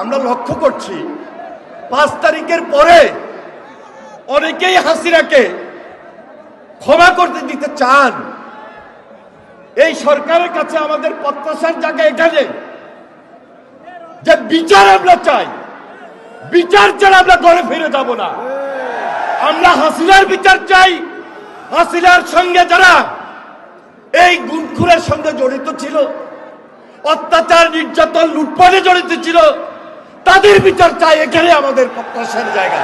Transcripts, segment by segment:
আমরা লক্ষ্য করছি 5 তারিখের পরে অনেকেই হাসিনাকে ক্ষমা করতে দিতে চান। এই সরকারের কাছে আমাদের প্রত্যাশার জায়গা এখানে যে বিচার আমরা চাই, বিচার ছাড়া আমরা ঘরে ফিরে যাব না। আমরা হাসিনার বিচার চাই। হাসিনার সঙ্গে যারা এই গুমখুরের সঙ্গে জড়িত ছিল, অত্যাচার নির্যাতন লুটপাটে জড়িত ছিল, তাদের বিচার চাই। এখানে আমাদের প্রত্যাশার জায়গা।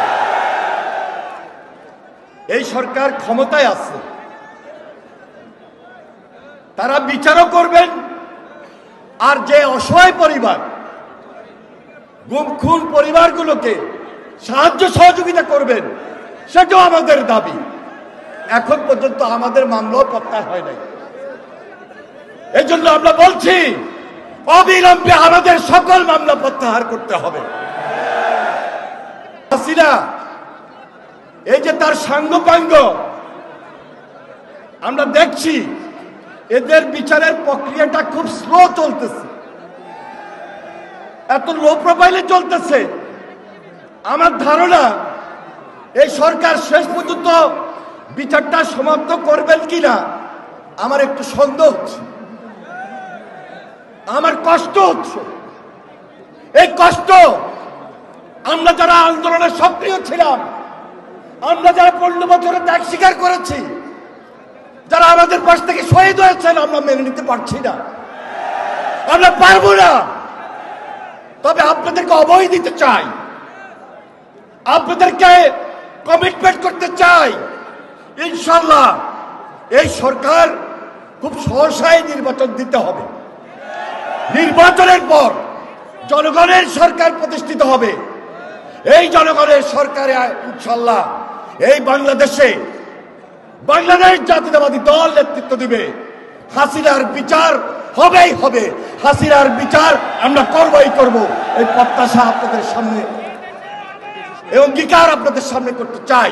এই সরকার ক্ষমতায় আছে, তারা বিচারও করবেন। আর যে অসহায় পরিবার, গুমখুন পরিবারগুলোকে সাহায্য সহযোগিতা করবেন, সেটাও আমাদের দাবি। এখন পর্যন্ত আমাদের মামলাও প্রত্যাহার হয় নাই। এই জন্য আমরা বলছি অবিলম্বে আমাদের সকল মামলা প্রত্যাহার করতে হবে। হাসিনা এই যে তার সাঙ্গপাঙ্গ, আমরা দেখছি এদের বিচারের প্রক্রিয়াটা খুব স্লো চলতেছে, এত লো প্রোফাইলে চলতেছে। আমার ধারণা এই সরকার শেষ পর্যন্ত বিচারটা সমাপ্ত করবেন কিনা আমার একটু সন্দেহ হচ্ছে, আমার কষ্ট হচ্ছে। এই কষ্ট আমরা যারা আন্দোলনে সক্রিয় ছিলাম, আমরা যারা 15 বছরে ত্যাগ স্বীকার করেছি, যারা আমাদের পাশ থেকে শহীদ হয়েছেন, আমরা মেনে নিতে পারছি না, আমরা পারবো না। তবে আপনাদেরকে অভয় দিতে চাই, আপনাদেরকে কমিটমেন্ট করতে চাই। ইনশাল্লাহ এই সরকার খুব সহসায় নির্বাচন দিতে হবে। নির্বাচনের পর জনগণের সরকার প্রতিষ্ঠিত হবে। এই জনগণের সরকারে ইনশাল্লাহ এই বাংলাদেশে বাংলাদেশ জাতীয়তাবাদী দল নেতৃত্ব দিবে। হাসিনার বিচার হবেই হবে, হাসিনার বিচার আমরা করবই করব। এই প্রত্যাশা আপনাদের সামনে, এই অঙ্গীকার আপনাদের সামনে করতে চাই।